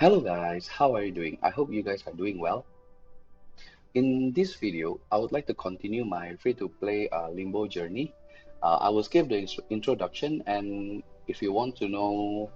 Hello guys, how are you doing? I hope you guys are doing well. In this video, I would like to continue my free-to-play Limbo journey. I will skip the introduction, and if you want to know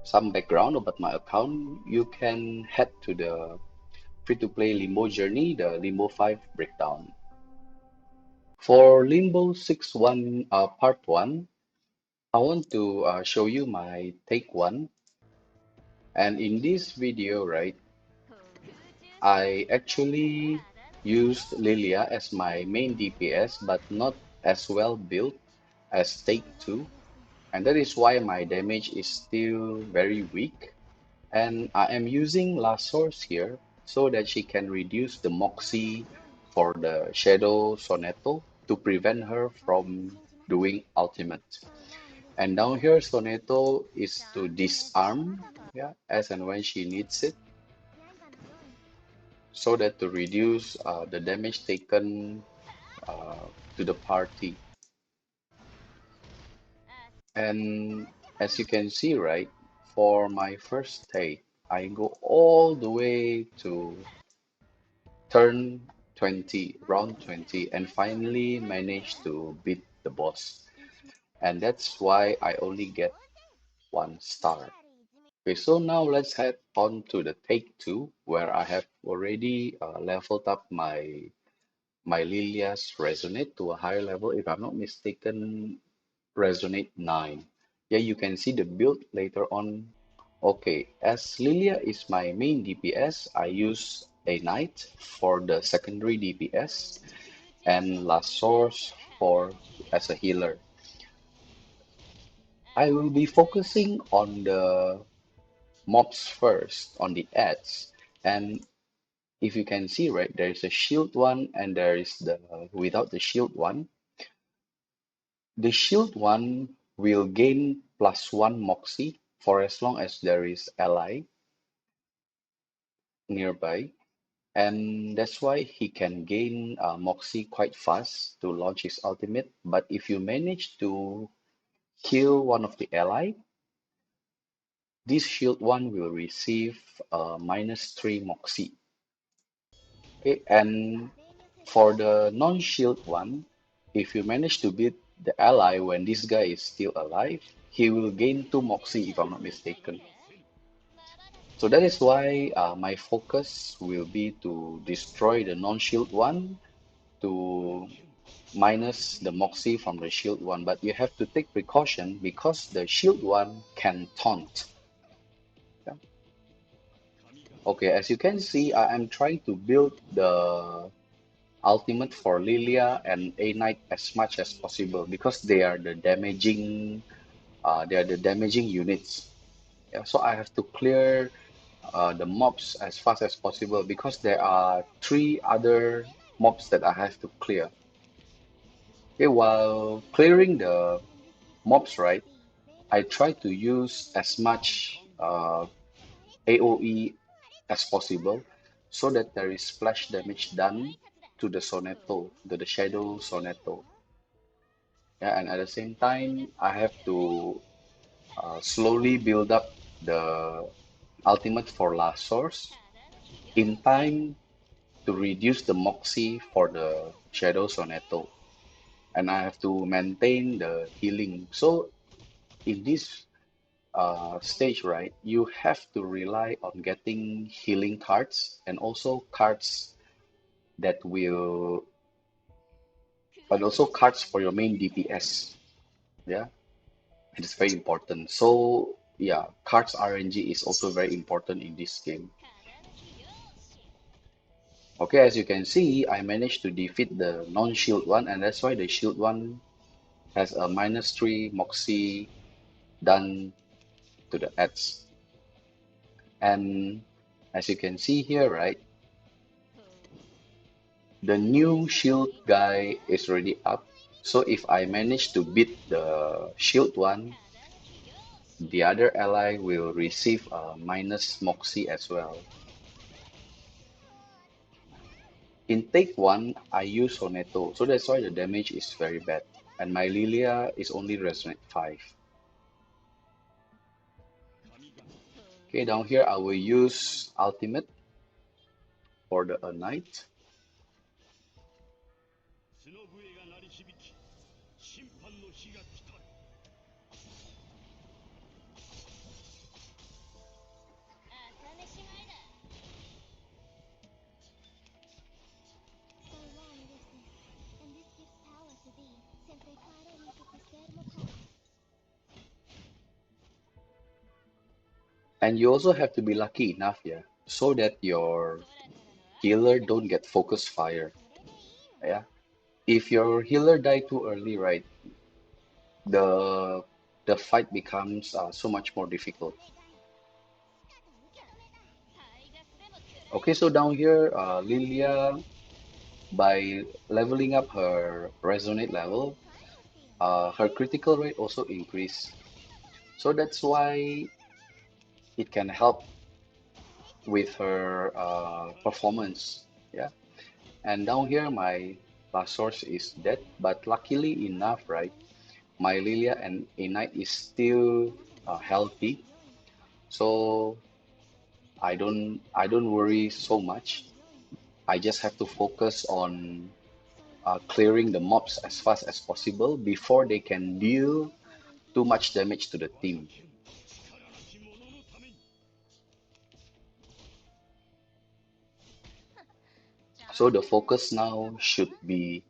some background about my account, you can head to the free-to-play Limbo journey, the Limbo 5 breakdown. For Limbo 6.1 part 1, I want to show you my take 1. And in this video, right, I actually used Lilia as my main DPS, but not as well built as Take 2, and that is why my damage is still very weak. And I am using La Source here so that she can reduce the Moxie for the Shadow Soneto to prevent her from doing ultimate. And down here, Soneto is to disarm, yeah, as and when she needs it, so that to reduce the damage taken to the party. And as you can see, right, for my first take, I go all the way to turn 20, round 20, and finally manage to beat the boss. And that's why I only get 1 star. Okay, so now let's head on to the take 2, where I have already leveled up my Lilia's Resonate to a higher level. If I'm not mistaken, Resonate 9. Yeah, you can see the build later on. Okay, as Lilia is my main DPS, I use a Knight for the secondary DPS and Last Source for as a healer. I will be focusing on the mobs first, on the ads. And if you can see, right, there is a shield one and there is the without the shield one. The shield one will gain +1 Moxie for as long as there is ally nearby, and that's why he can gain Moxie quite fast to launch his ultimate. But if you manage to kill one of the ally, this shield one will receive -3 Moxie. Okay, and for the non-shield one, if you manage to beat the ally when this guy is still alive, he will gain 2 Moxie if I'm not mistaken. So that is why my focus will be to destroy the non-shield one to minus the Moxie from the shield one. But you have to take precaution because the shield one can taunt. Yeah. Okay, as you can see, I am trying to build the ultimate for Lilia and A Knight as much as possible because they are the damaging units. Yeah, so I have to clear the mobs as fast as possible because there are 3 other mobs that I have to clear. Okay, while clearing the mobs, right, I try to use as much AoE as possible so that there is splash damage done to the Soneto, to the Shadow Soneto. Yeah, and at the same time, I have to slowly build up the ultimate for last source in time to reduce the Moxie for the Shadow Soneto. And I have to maintain the healing. So in this stage, right, you have to rely on getting healing cards and also cards that will, but also cards for your main DPS. Yeah, it is very important. So yeah, cards RNG is also very important in this game. Okay, as you can see, I managed to defeat the non-shield one, and that's why the shield one has a -3 Moxie done to the ads. And as you can see here, right, the new shield guy is already up. So if I manage to beat the shield one, the other ally will receive a minus Moxie as well. In take 1, I use Soneto, so that's why the damage is very bad. And my Lilia is only Resonate 5. Okay, down here I will use ultimate for the a knight. And you also have to be lucky enough here so that your healer don't get focus fire. Yeah. If your healer die too early, right, the the fight becomes so much more difficult. Okay, so down here, Lilia, by leveling up her resonate level, her critical rate also increase. So that's why it can help with her performance. Yeah. And down here, my last source is dead, but luckily enough, right, my Lilia and Ignite is still healthy, so I don't worry so much. I just have to focus on clearing the mobs as fast as possible before they can deal too much damage to the team. So the focus now should be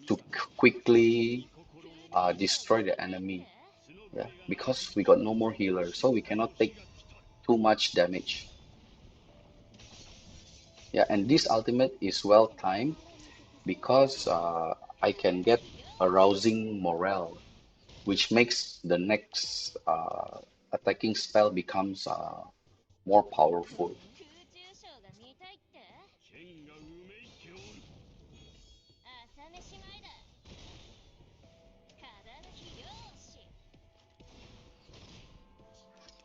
to quickly destroy the enemy. Yeah, because we got no more healer, so we cannot take too much damage. Yeah, and this ultimate is well timed because I can get a rousing morale, which makes the next attacking spell becomes more powerful.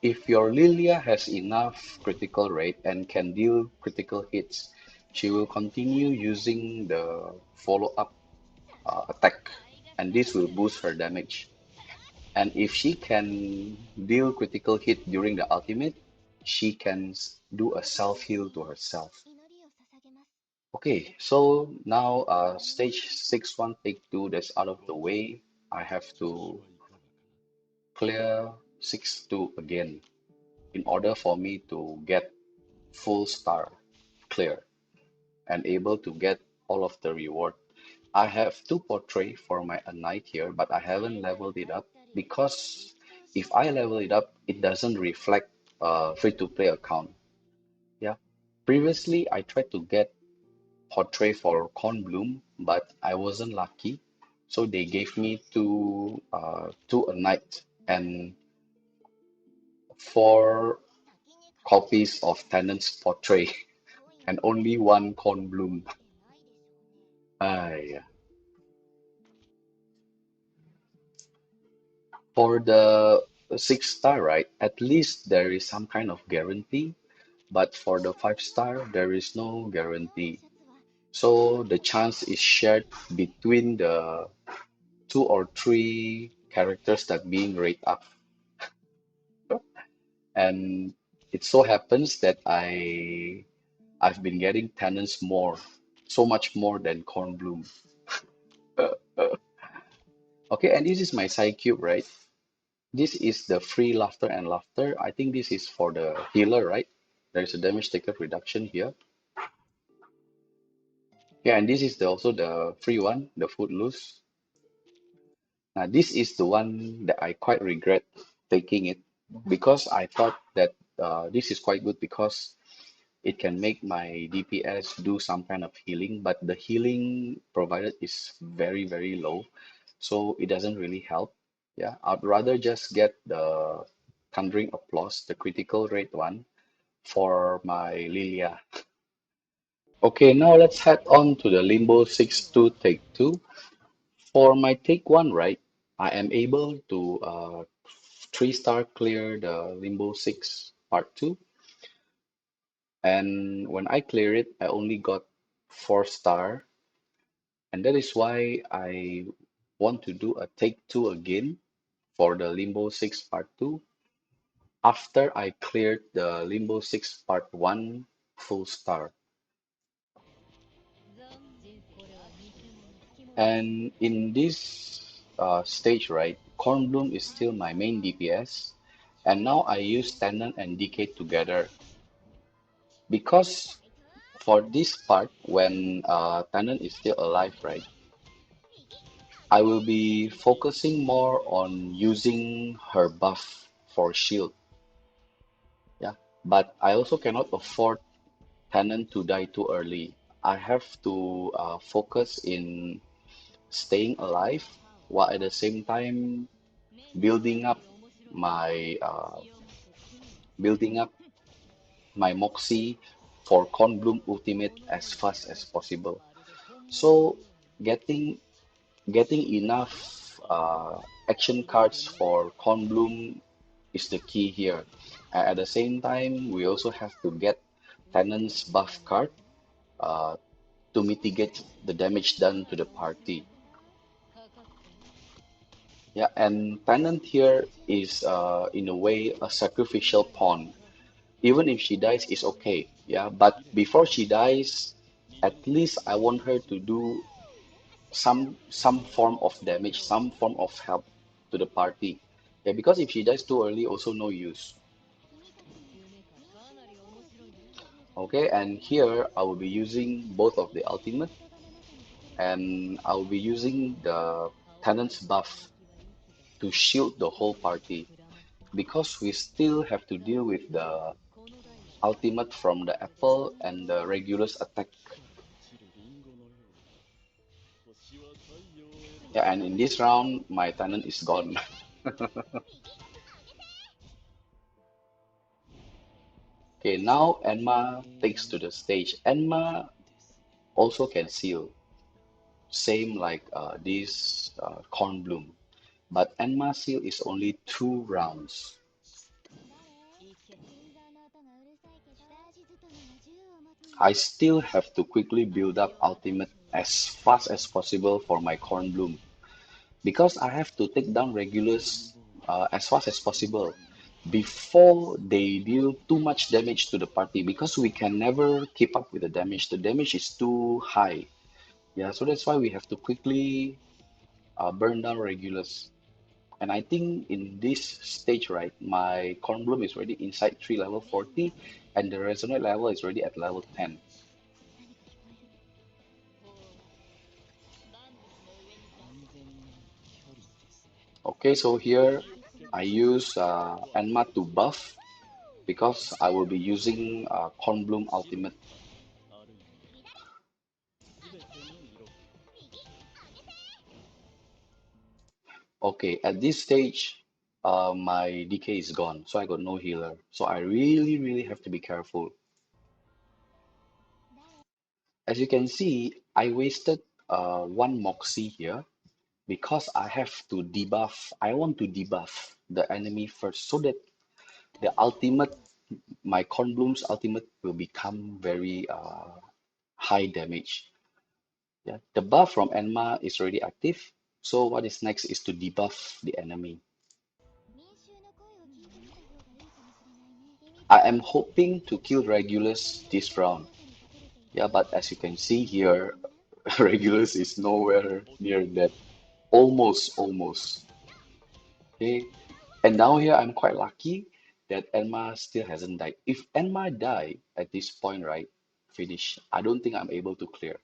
If your Lilia has enough critical rate and can deal critical hits, she will continue using the follow-up attack, and this will boost her damage. And if she can deal critical hit during the ultimate, she can do a self heal to herself. Okay, so now stage 6-1 take 2 that's out of the way. I have to clear 6-2 again in order for me to get full star clear and able to get all of the reward. I have two portrait for my knight here, but I haven't leveled it up because if I level it up, it doesn't reflect free-to-play account. Yeah. Previously, I tried to get portrait for Cornbloom, but I wasn't lucky. So they gave me two a knight and four copies of Tenant's portrait and only one Cornbloom. Yeah. For the 6 star, right? At least there is some kind of guarantee, but for the 5 star, there is no guarantee. So the chance is shared between the two or three characters that being rate up. And it so happens that I've been getting tenants more, so much more than Cornbloom. Okay, and this is my side cube, right? This is the free laughter and laughter. I think this is for the healer, right? There's a damage taker reduction here. Yeah, and this is also the free one, the footloose. Now, this is the one that I quite regret taking it because I thought that this is quite good because it can make my DPS do some kind of healing, but the healing provided is very, very low, so it doesn't really help. Yeah, I'd rather just get the Thundering Applause, the critical rate one, for my Lilia. Okay, now let's head on to the Limbo 6-2 take 2. For my take 1, right, I am able to 3-star clear the Limbo 6 part 2. And when I clear it, I only got 4-star. And that is why I want to do a take 2 again for the Limbo 6 part 2. after I cleared the Limbo 6 Part 1 full star. And in this stage, right, Cornbloom is still my main DPS. And now I use Tenant and Decay together. Because for this part, when Tenant is still alive, right, I will be focusing more on using her buff for shield. Yeah, but I also cannot afford Tenant to die too early. I have to focus in staying alive while at the same time building up my building up my Moxie for Cornbloom Ultimate as fast as possible. So getting getting enough action cards for Cornbloom is the key here. At the same time, we also have to get Tenant's buff card uh, to mitigate the damage done to the party. Yeah, and Tenant here is in a way a sacrificial pawn. Even if she dies, it's okay. Yeah, but before she dies, at least I want her to do some form of damage, some form of help to the party. Yeah, because if she dies too early, also no use. Okay, and here I will be using both of the ultimate, and I will be using the Tenant's buff to shield the whole party because we still have to deal with the ultimate from the apple and the Regulus attack. Yeah, and in this round, my Tenant is gone. Okay, now Enma takes to the stage. Enma also can seal, same like this Cornbloom. But Enma seal is only 2 rounds. I still have to quickly build up ultimate as fast as possible for my Cornbloom because I have to take down regulars as fast as possible before they deal too much damage to the party because we can never keep up with the damage. The damage is too high. Yeah, so that's why we have to quickly burn down regulars. And I think in this stage, right, my Cornbloom is already inside 3 level 40 and the Resonate level is already at level 10. Okay, so here I use Enma to buff because I will be using Cornbloom Ultimate. Okay, at this stage, my DK is gone, so I got no healer. So I really, really have to be careful. As you can see, I wasted one Moxie here because I have to debuff. I want to debuff the enemy first so that the ultimate, my Cornbloom's ultimate will become very high damage. Yeah, the buff from Enma is already active. So what is next is to debuff the enemy. I am hoping to kill Regulus this round. Yeah, but as you can see here, Regulus is nowhere near that. Almost. Okay. And now here I'm quite lucky that Enma still hasn't died. If Enma die at this point, right, finish, I don't think I'm able to clear.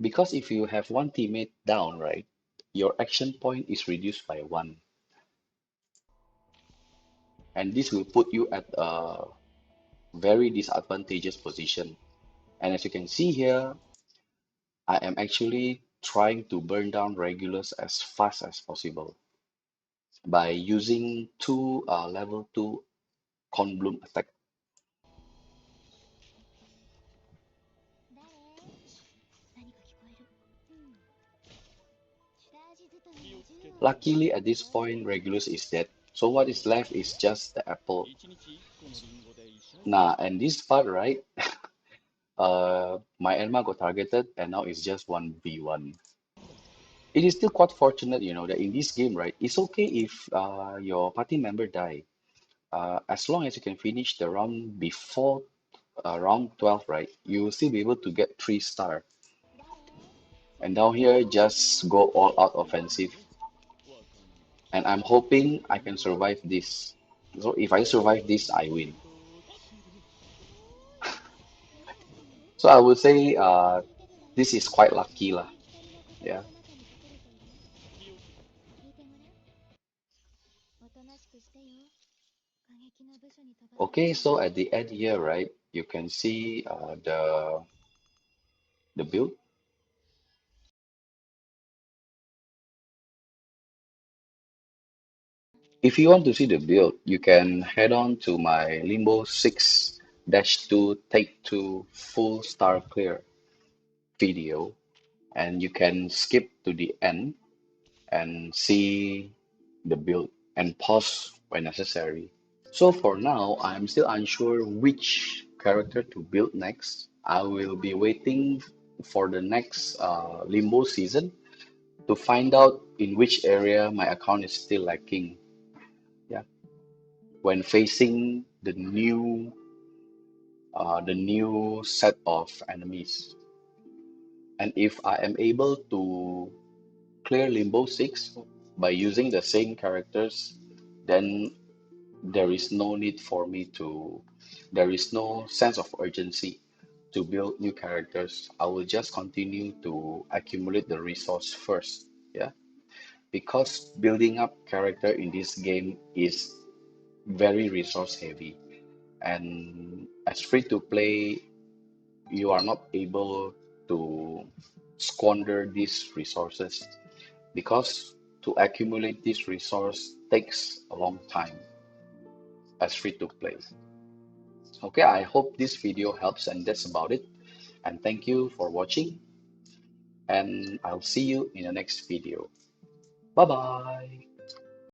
Because if you have one teammate down, right, your action point is reduced by 1. And this will put you at a very disadvantageous position. And as you can see here, I am actually trying to burn down regulars as fast as possible by using 2 level 2 Cornbloom attack. Luckily, at this point, Regulus is dead. So what is left is just the apple. Nah, and this part, right? My Elma got targeted, and now it's just 1v1. it is still quite fortunate, that in this game, right, it's okay if your party member die. As long as you can finish the round before round 12, right, you will still be able to get 3 star. And down here, just go all out offensive. And I'm hoping I can survive this. So if I survive this, I win. So I would say this is quite lucky lah. Yeah. Okay, so at the end here, right, you can see the build. If you want to see the build, you can head on to my Limbo 6-2 Take 2 full star clear video, and you can skip to the end and see the build and pause when necessary. So for now, I'm still unsure which character to build next. I will be waiting for the next Limbo season to find out in which area my account is still lacking. Yeah, when facing the new set of enemies, and if I am able to clear Limbo 6 by using the same characters, then there is no need for me to, there is no sense of urgency to build new characters. I will just continue to accumulate the resource first. Yeah, because building up character in this game is very resource heavy, and as free to play, you are not able to squander these resources because to accumulate this resource takes a long time as free to play. Okay, I hope this video helps, and that's about it. And thank you for watching, and I'll see you in the next video. Bye bye.